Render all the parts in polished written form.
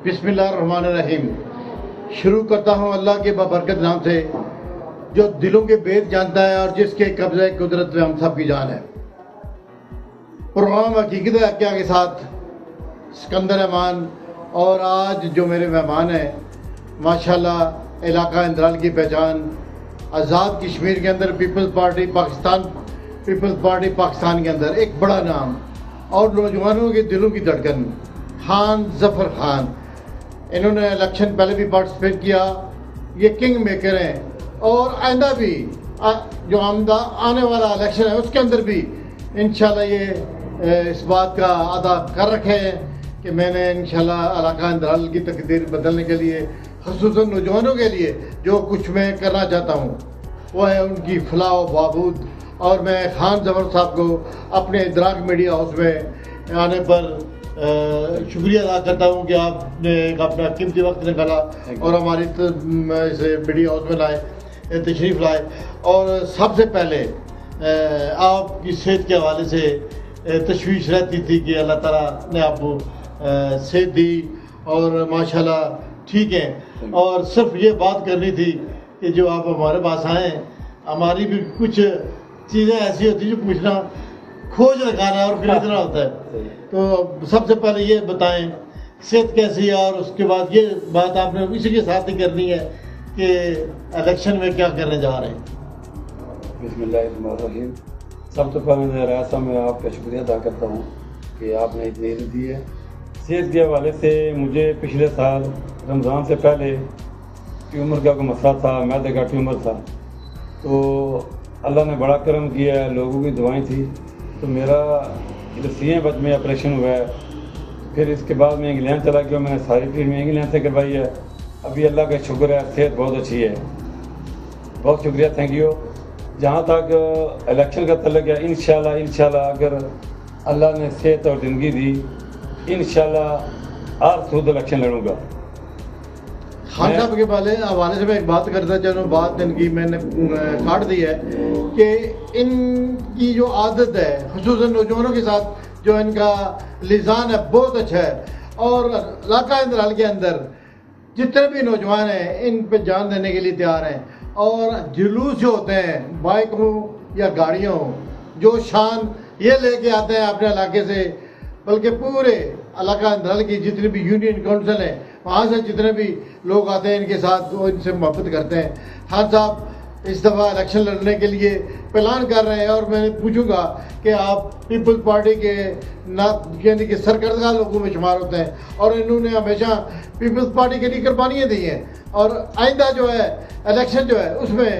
بسم اللہ الرحمن الرحیم. شروع کرتا ہوں اللہ کے بابرکت نام سے جو دلوں کے بید جانتا ہے اور جس کے قبضہ قدرت میں ہم سب کی جان ہے. پروگرام حقیقت حقیقہ کے ساتھ سکندر امان اور آج جو میرے مہمان ہیں ماشاءاللہ علاقہ اندرال کی پہچان آزاد کشمیر کے اندر پیپلز پارٹی پاکستان کے اندر ایک بڑا نام اور نوجوانوں کے دلوں کی دھڑکن خان ظفر خان. انہوں نے الیکشن پہلے بھی پارٹیسپیٹ کیا. یہ کنگ میکر ہیں اور آئندہ بھی جو آنے والا الیکشن ہے اس کے اندر بھی انشاءاللہ یہ اس بات کا ادا کر رکھے ہیں کہ میں نے انشاءاللہ علاقہ اندرال کی تقدیر بدلنے کے لیے خصوصاً نوجوانوں کے لیے جو کچھ میں کرنا چاہتا ہوں وہ ہے ان کی فلاح و بہبود. اور میں خان ظفر صاحب کو اپنے ادراک میڈیا ہاؤس میں آنے پر شکریہ ادا کرتا ہوں کہ آپ نے ایک اپنا قیمتی وقت نکالا اور ہماری میڈیا ہاؤس میں لائے تشریف لائے. اور سب سے پہلے آپ کی صحت کے حوالے سے تشویش رہتی تھی کہ اللہ تعالیٰ نے آپ کو صحت دی اور ماشاءاللہ ٹھیک ہیں. اور صرف یہ بات کرنی تھی کہ جو آپ ہمارے پاس آئیں ہماری بھی کچھ چیزیں ایسی ہوتی ہیں جو پوچھنا کھوج لگانا اور خریدنا ہوتا ہے. تو سب سے پہلے یہ بتائیں صحت کیسی ہے اور اس کے بعد یہ بات آپ نے اسی کے ساتھ ہی کرنی ہے کہ الیکشن میں کیا کرنے جا رہے ہیں. بسم اللہ الرحمن الرحیم. سب سے پہلے ریاست میں آپ کا شکریہ ادا کرتا ہوں کہ آپ نے اتنی عزت دی ہے. صحت کے حوالے سے مجھے پچھلے سال رمضان سے پہلے ٹیومر کا کوئی مسئلہ تھا, معدے کا ٹیومر تھا. تو اللہ نے بڑا کرم کیا ہے, لوگوں کی دعائیں تھی تو میرا سی بچ میں آپریشن ہوا ہے. پھر اس کے بعد میں انگلینڈ چلا گیا, میں نے ساری ٹریٹمنٹ انگلینڈ سے کروائی ہے. ابھی اللہ کا شکر ہے صحت بہت اچھی ہے. بہت شکریہ, تھینک یو. جہاں تک الیکشن کا تعلق ہے انشاءاللہ اگر اللہ نے صحت اور زندگی دی انشاءاللہ ہر سود الیکشن لڑوں گا. خان صاحب کے حوالے سے میں ایک بات کرتا چلوں, بات ان کی میں نے کاٹ دی ہے کہ ان کی جو عادت ہے خصوصاً نوجوانوں کے ساتھ جو ان کا لسان ہے بہت اچھا ہے. اور علاقہ اندرال کے اندر جتنے بھی نوجوان ہیں ان پہ جان دینے کے لیے تیار ہیں. اور جلوس جو ہوتے ہیں بائک ہوں یا گاڑیاں ہوں جو شان یہ لے کے آتے ہیں اپنے علاقے سے, بلکہ پورے علاقہ اندرال کی جتنی بھی یونین کونسل ہیں وہاں سے جتنے بھی لوگ آتے ہیں ان کے ساتھ وہ ان سے محبت کرتے ہیں. خان صاحب اس دفعہ الیکشن لڑنے کے لیے پلان کر رہے ہیں اور میں پوچھوں گا کہ آپ پیپلز پارٹی کے یعنی کہ سرکردہ لوگوں میں شمار ہوتے ہیں اور انہوں نے ہمیشہ پیپلز پارٹی کے لیے قربانیاں دی ہیں. اور آئندہ جو ہے الیکشن جو ہے اس میں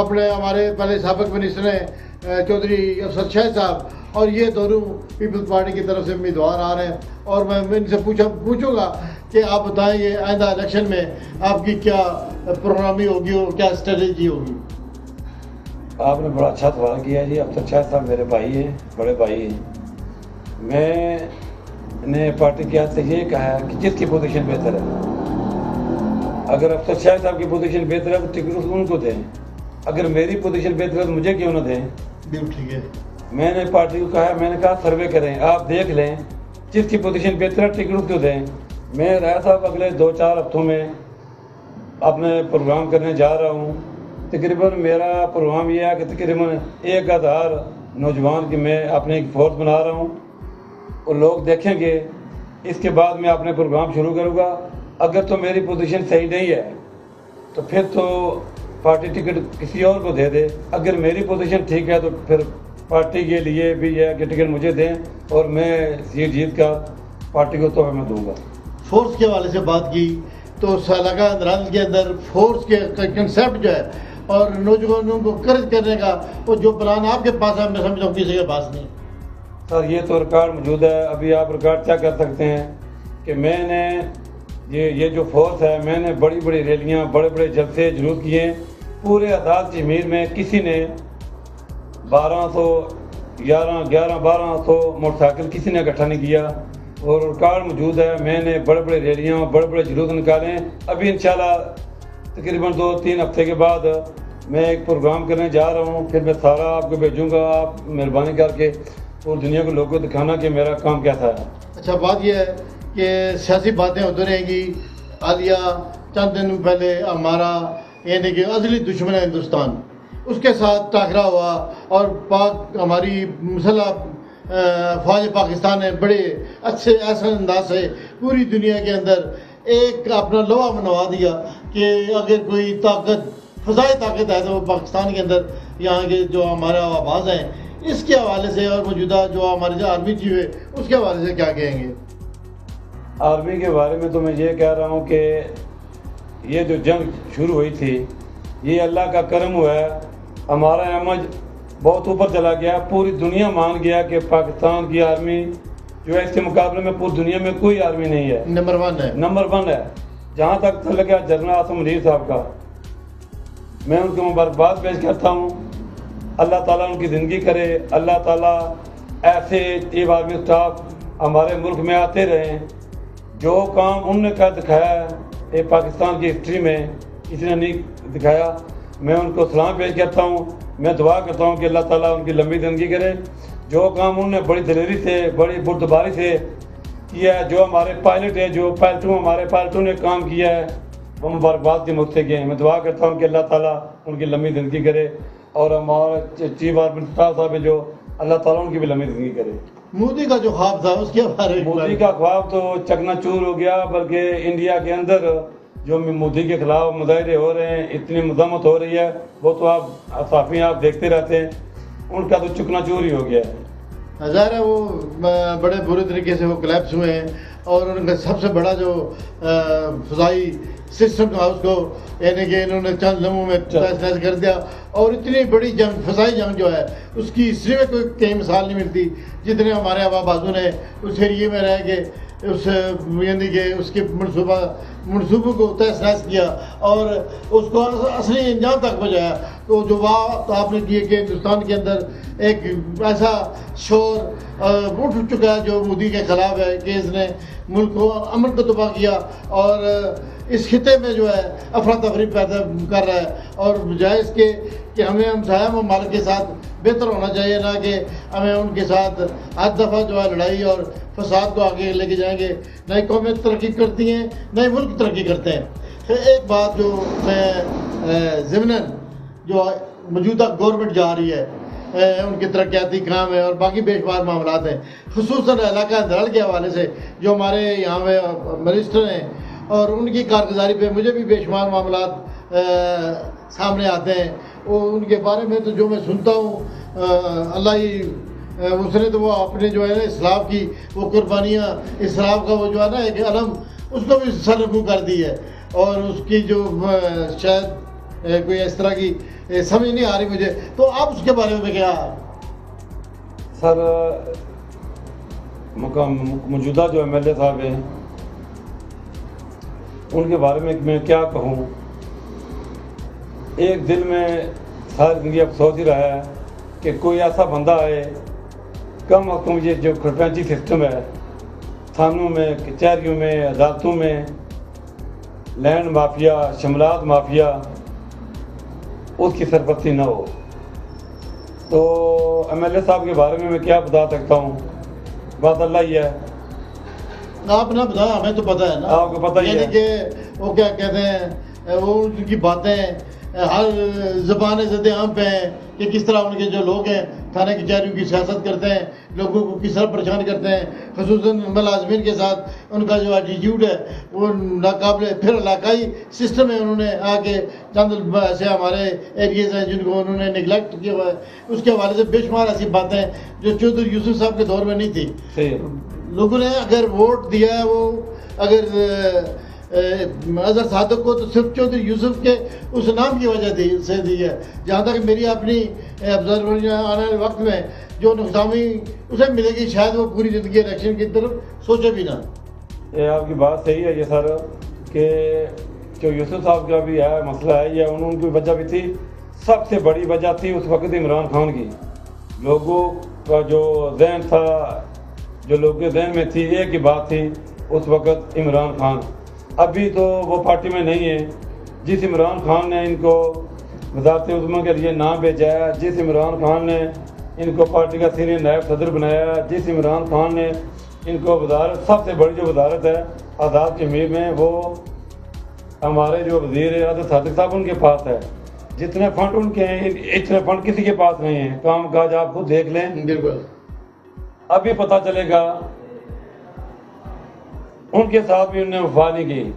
اپنے ہمارے پہلے سابق منسٹر ہیں چودھری افسر شاہ صاحب اور یہ دونوں پیپلز پارٹی کی طرف سے امیدوار آ رہے ہیں. اور میں ان سے پوچھوں گا کہ آپ بتائیں یہ آئندہ الیکشن میں آپ کی کیا پروگرامی ہوگی اور کیا اسٹریٹجی ہوگی. آپ نے بڑا اچھا سوال کیا ہے جی. افسر شاہ صاحب میرے بھائی ہیں, بڑے بھائی ہیں. میں نے پارٹی کے ہاتھ سے یہ کہا ہے کہ جس کی پوزیشن بہتر ہے, اگر افسر شاہ صاحب کی پوزیشن بہتر ہے تو ٹکٹ ان کو دیں, اگر میری پوزیشن بہتر ہے تو مجھے کیوں نہ دیں. بالکل ٹھیک ہے. میں نے پارٹی کو کہا, میں نے کہا سروے کریں, آپ دیکھ لیں جس کی پوزیشن بہتر ہے ٹکٹ تو دیں. میں رایا صاحب اگلے 2-4 ہفتوں میں اپنے پروگرام کرنے جا رہا ہوں. تقریباً میرا پروگرام یہ ہے کہ تقریباً 1000 نوجوان کی میں اپنے ایک فورس بنا رہا ہوں اور لوگ دیکھیں گے. اس کے بعد میں اپنے پروگرام شروع کروں گا. اگر تو میری پوزیشن صحیح نہیں ہے تو پھر تو پارٹی ٹکٹ کسی اور کو دے دے. اگر میری پوزیشن ٹھیک ہے تو پھر پارٹی کے لیے بھی یہ کہ ٹکٹ مجھے دیں اور میں سیٹ جیت کر پارٹی کو تحفے میں دوں گا. فورس کے حوالے سے بات کی تو علاقہ اندرال کے اندر فورس کے کنسیپٹ جو ہے اور نوجوانوں کو قرض کرنے کا وہ جو پلان آپ کے پاس ہے میں سمجھتا ہوں کسی کے پاس نہیں. سر یہ تو ریکارڈ موجود ہے. ابھی آپ ریکارڈ کیا کر سکتے ہیں کہ میں نے یہ جو فورس ہے میں نے بڑی بڑی ریلیاں بڑے بڑے جلسے جلوس کیے ہیں. پورے آزاد کشمیر میں کسی نے 1200 موٹر سائیکل کسی نے اکٹھا نہیں کیا اور ریکارڈ موجود ہے. میں نے بڑے بڑے ریلیاں بڑے بڑے جلوس نکالے ہیں. ابھی انشاءاللہ تقریباً 2-3 ہفتے کے بعد میں ایک پروگرام کرنے جا رہا ہوں. پھر میں سارا آپ کو بھیجوں گا. آپ مہربانی کر کے پوری دنیا کو لوگوں کو دکھانا کہ میرا کام کیا تھا. اچھا بات یہ ہے کہ سیاسی باتیں ہوتی رہیں گی. عالیہ چند دن پہلے ہمارا یعنی کہ ازلی دشمن ہے ہندوستان، اس کے ساتھ ٹاکرا ہوا اور ہماری مسلح فوج پاکستان نے بڑے اچھے ایسے انداز سے پوری دنیا کے اندر ایک اپنا لوہا منوا دیا کہ اگر کوئی طاقت فضائی طاقت ہے تو وہ پاکستان کے اندر یہاں کے جو ہمارے آواز ہیں اس کے حوالے سے اور موجودہ جو ہماری آرمی چیف ہے اس کے حوالے سے کیا کہیں گے؟ آرمی کے بارے میں تو میں یہ کہہ رہا ہوں کہ یہ جو جنگ شروع ہوئی تھی یہ اللہ کا کرم ہوا ہے. ہمارا احمد بہت اوپر چلا گیا، پوری دنیا مان گیا کہ پاکستان کی آرمی جو ہے اس کے مقابلے میں پوری دنیا میں کوئی آرمی نہیں ہے، نمبر 1 ہے. جہاں تک تعلق ہے جنرل عاصم منیر صاحب کا، میں ان کو مبارکباد پیش کرتا ہوں. اللہ تعالیٰ ان کی زندگی کرے، اللہ تعالیٰ ایسے چیف آرمی اسٹاف ہمارے ملک میں آتے رہیں. جو کام انہوں نے کر دکھایا ہے یہ پاکستان کی ہسٹری میں کسی نے نہیں دکھایا. میں ان کو سلام پیش کرتا ہوں. میں دعا کرتا ہوں کہ اللہ تعالیٰ ان کی لمبی زندگی کرے. جو کام انہوں نے بڑی دلیری سے بڑی بردباری سے کیا ہے، جو ہمارے پائلٹ ہیں، جو ہمارے پائلٹوں نے کام کیا ہے، وہ مبارکباد کے مستحق ہیں. میں دعا کرتا ہوں کہ اللہ تعالیٰ ان کی لمبی زندگی کرے اور ہمارے چیف آرمی اسٹاف صاحب جو اللہ تعالیٰ ان کی بھی لمبی زندگی کرے. مودی کا جو خواب تھا اس کے بارے میں مودی کا خواب تو چکنا چور ہو گیا، بلکہ انڈیا کے اندر جو مودی کے خلاف مظاہرے ہو رہے ہیں، اتنی مذمت ہو رہی ہے، وہ تو آپ صحافی آپ دیکھتے رہتے ہیں، ان کا تو چکنا چور ہی ہو گیا ہے. ظاہر ہے وہ بڑے برے طریقے سے وہ کلیپس ہوئے ہیں اور ان کا سب سے بڑا جو فضائی سسٹم تھا اس کو یعنی کہ انہوں نے چند لمحوں میں تہس نہس کر دیا. اور اتنی بڑی جنگ فضائی جنگ جو ہے اس کی ہسٹری میں کوئی کہیں مثال نہیں ملتی جتنے ہمارے آبا بازو نے اس ایریے میں رہ کے اس یعنی کہ اس کے منصوبوں کو تہس نہس کیا اور اس کو اصلی انجام تک پہنچایا. تو جو بات آپ نے کی کہ ہندوستان کے اندر ایک ایسا شور اٹھ چکا ہے جو مودی کے خلاف ہے کہ اس نے ملک کو امن کو تباہ کیا اور اس خطے میں جو ہے افراتفری پیدا کر رہا ہے. اور بجائے اس کے کہ ہمیں ہمسایہ ممالک کے ساتھ بہتر ہونا چاہیے، نہ کہ ہمیں ان کے ساتھ ہر دفعہ جو ہے لڑائی اور فساد کو آگے لے کے جائیں گے. نہ ہی قومیں ترقی کرتی ہیں نہ ہی ملک ترقی کرتے ہیں. ایک بات جو میں ضمناً جو موجودہ گورنمنٹ جا رہی ہے ان کے ترقیاتی کام ہے اور باقی بے شمار معاملات ہیں، خصوصاً علاقہ اندرال کے حوالے سے جو ہمارے یہاں پہ منسٹر ہیں اور ان کی کارگزاری پہ مجھے بھی بے شمار معاملات سامنے آتے ہیں. وہ ان کے بارے میں تو جو میں سنتا ہوں اللہ ہی اس نے تو وہ اپنے جو ہے نا اسلاف کی وہ قربانیاں، اسلاف کا وہ جو ہے نا ایک علم اس کو بھی سرنگو کر دی ہے. اور اس کی جو شاید کوئی اس طرح کی سمجھ نہیں آ رہی مجھے. تو آپ اس کے بارے میں کیا سر موجودہ جو MLA صاحب ہیں ان کے بارے میں میں کیا کہوں. ایک دل میں ساری زندگی افسوس ہی رہا ہے کہ کوئی ایسا بندہ آئے کم وقت میں یہ جو پرپنچی سسٹم ہے تھانوں میں کچہریوں میں عدالتوں میں لینڈ مافیا شملات مافیا اس کی سرپرستی نہ ہو. تو MLA صاحب کے بارے میں کیا بتا سکتا ہوں، بات اللہ ہی ہے. آپ نہ بتایا ہمیں تو پتہ ہے نا، آپ کو پتہ ہی ہے یعنی کہ وہ کیا کہتے ہیں وہ ان کی باتیں ہر زبان زد عام پہ ہیں کہ کس طرح ان کے جو لوگ ہیں تھانہ کچہریوں کی سیاست کرتے ہیں، لوگوں کو کس طرح پریشان کرتے ہیں، خصوصاً ملازمین کے ساتھ ان کا جو ایٹیٹیوڈ ہے وہ ناقابل. پھر علاقائی سسٹم ہے، انہوں نے آ کے چند ایسے ہمارے ایریز ہیں جن کو انہوں نے نگلیکٹ کیا ہوا ہے. اس کے حوالے سے بے شمار ایسی باتیں جو چودھری یوسف صاحب کے دور میں نہیں تھی. لوگوں نے اگر ووٹ دیا ہے وہ اگر اظہر صادق کو تو صرف چودھری یوسف کے اس نام کی وجہ سے دی ہے. جہاں تک میری اپنی آنے والے وقت میں جو نقصانی اسے ملے گی شاید وہ پوری زندگی الیکشن کی طرف سوچے بھی نہ. یہ آپ کی بات صحیح ہے یہ سر کہ جو یوسف صاحب کا بھی ہے مسئلہ ہے یہ ان کی وجہ بھی تھی. سب سے بڑی وجہ تھی اس وقت عمران خان کی. لوگوں کا جو ذہن تھا جو لوگوں کے ذہن میں تھی ایک ہی بات تھی اس وقت عمران خان. ابھی تو وہ پارٹی میں نہیں ہے. جس عمران خان نے ان کو وزارت عظمیٰ کے لیے نام بھیجا ہے، جس عمران خان نے ان کو پارٹی کا سینئر نائب صدر بنایا، جس عمران خان نے ان کو وزارت سب سے بڑی جو وزارت ہے آزاد کشمیر میں، وہ ہمارے جو وزیر اعظم صادق صاحب ان کے پاس ہے. جتنے فنڈ ان کے ہیں اتنے فنڈ کسی کے پاس نہیں ہیں. کام کاج آپ خود دیکھ لیں، بالکل ابھی پتہ چلے گا. ان کے ساتھ بھی انہوں نے وفا نہیں کی.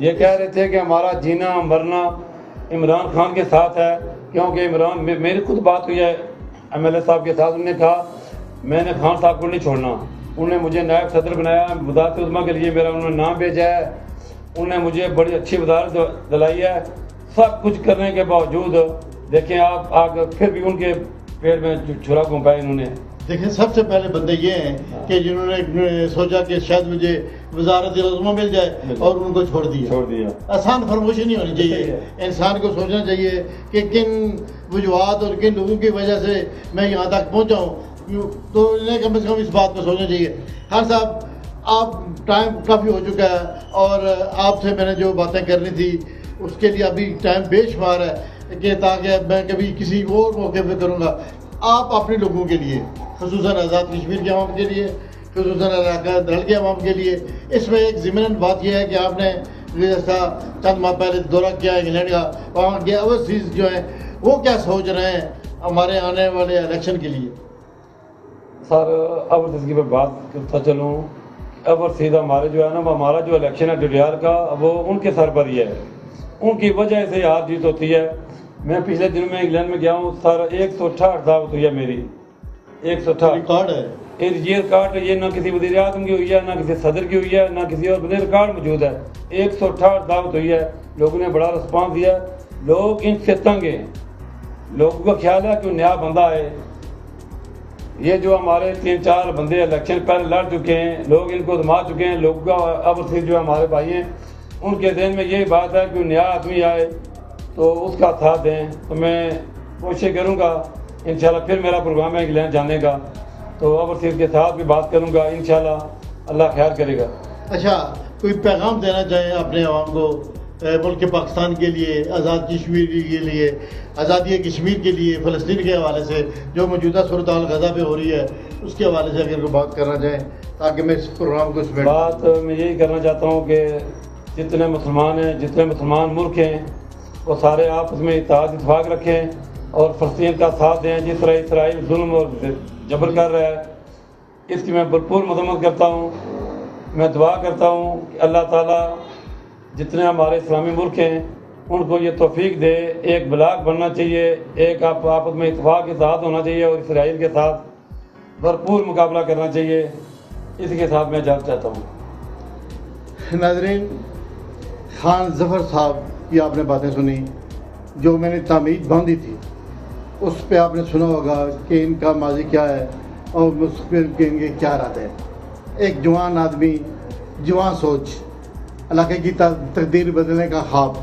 یہ کہہ رہے تھے کہ ہمارا جینا مرنا عمران خان کے ساتھ ہے، کیونکہ عمران میری خود بات ہوئی ہے ایم ایل اے صاحب کے ساتھ. انہوں نے کہا میں نے خان صاحب کو نہیں چھوڑنا. انہوں نے مجھے نائب صدر بنایا، وزارت عظمیٰ کے لیے میرا انہوں نے نام بھیجا ہے. انہوں نے مجھے بڑی اچھی وزارت دلائی ہے. سب کچھ کرنے کے باوجود دیکھیں آپ آگے پھر بھی ان کے پیٹ میں چھرا گھومپایا انہوں نے. دیکھیں سب سے پہلے بندے یہ ہیں کہ جنہوں نے سوچا کہ شاید مجھے وزارت عظمیٰ مل جائے اور ان کو چھوڑ دیا. آسان فرموشی نہیں ہونی چاہیے. انسان کو سوچنا چاہیے کہ کن وجوہات اور کن لوگوں کی وجہ سے میں یہاں تک پہنچا ہوں، تو انہیں کم از کم اس بات کو سوچنا چاہیے. خان صاحب آپ ٹائم کافی ہو چکا ہے اور آپ سے میں نے جو باتیں کرنی تھی اس کے لیے ابھی ٹائم بے شمار ہے کہ تاکہ میں کبھی کسی اور موقع پہ کروں گا. آپ اپنے لوگوں کے لیے، خصوصاً آزاد کشمیر کے عوام کے لیے، خصوصاً علاقہ دھڑ کے عوام کے لیے، اس میں ایک ضمناً بات یہ ہے کہ آپ نے جیسا چند ماہ پہلے دورہ کیا انگلینڈ کا، وہاں کے اوورسیز جو ہیں وہ کیا سوچ رہے ہیں ہمارے آنے والے الیکشن کے لیے؟ سر اوورسیز کی میں بات کرتا چلوں. اوورسیز ہمارے جو ہے نا، وہ ہمارا جو الیکشن ہے ڈڈیال کا، وہ ان کے سر پر ہی ہے. ان کی وجہ سے ہار جیت ہوتی ہے. میں پچھلے دن میں انگلینڈ میں گیا ہوں سر، 168 دعوت ہوئی ہے میری. 168 ریکارڈ ہے. یہ ریکارڈ یہ نہ کسی وزیر اعظم کی ہوئی ہے، نہ کسی صدر کی ہوئی ہے، نہ کسی اور بندے. ریکارڈ موجود ہے. 168 دعوت ہوئی ہے. لوگوں نے بڑا رسپانس دیا. لوگ ان سے تنگ ہیں. لوگوں کا خیال ہے کہ نیا بندہ آئے. یہ جو ہمارے 3-4 بندے الیکشن پہلے لڑ چکے ہیں، لوگ ان کو دما چکے ہیں. لوگوں کا اوورسیز جو ہمارے بھائی ہیں ان کے ذہن میں یہی بات ہے کہ نیا آدمی آئے تو اس کا ساتھ دیں. تو میں کوشش کروں گا انشاءاللہ. پھر میرا پروگرام ہے انگلینڈ جانے کا، تو اوورسیز کے ساتھ بھی بات کروں گا انشاءاللہ. اللہ خیر کرے گا. اچھا، کوئی پیغام دینا چاہیں اپنے عوام کو ملک پاکستان کے لیے، آزاد کشمیر کے لیے، آزادی کشمیر کے لیے، فلسطین کے حوالے سے جو موجودہ صورتحال غزہ پہ ہو رہی ہے اس کے حوالے سے اگر کوئی بات کرنا چاہیں تاکہ میں اس پروگرام کو سمیٹ دوں؟ بات میں یہی کرنا چاہتا ہوں کہ جتنے مسلمان ہیں، جتنے مسلمان ملک ہیں، وہ سارے آپس میں اتحاد اتفاق رکھیں اور فلسطین کا ساتھ دیں. جس طرح اسرائیل ظلم اور جبر کر رہا ہے اس کی میں بھرپور مذمت کرتا ہوں. میں دعا کرتا ہوں کہ اللہ تعالیٰ جتنے ہمارے اسلامی ملک ہیں ان کو یہ توفیق دے. ایک بلاک بننا چاہیے، ایک آپس میں اتفاق کے ساتھ ہونا چاہیے اور اسرائیل کے ساتھ بھرپور مقابلہ کرنا چاہیے. اس کے ساتھ میں اجازت چاہتا ہوں. ناظرین، خان ظفر صاحب کی آپ نے باتیں سنی. جو میں نے تامید باندھی تھی اس پہ آپ نے سنا ہوگا کہ ان کا ماضی کیا ہے اور مستقبل کے ان کے کیا ارادے ہیں. ایک جوان آدمی، جوان سوچ، علاقے کی تقدیر بدلنے کا خواب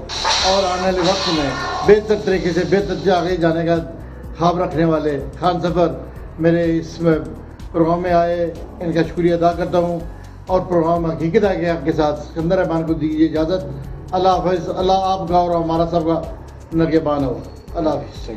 اور آنے والے وقت میں بہتر طریقے سے بہتر آگے جانے کا خواب رکھنے والے خان ظفر میرے اس پروگرام میں آئے. ان کا شکریہ ادا کرتا ہوں اور پروگرام حقیقت ہے کہ آپ کے ساتھ سکندر رحمان کو دیجیے اجازت. اللہ حافظ. اللہ آپ کا اور ہمارا سب کا نگہبان ہو. اللہ حافظ.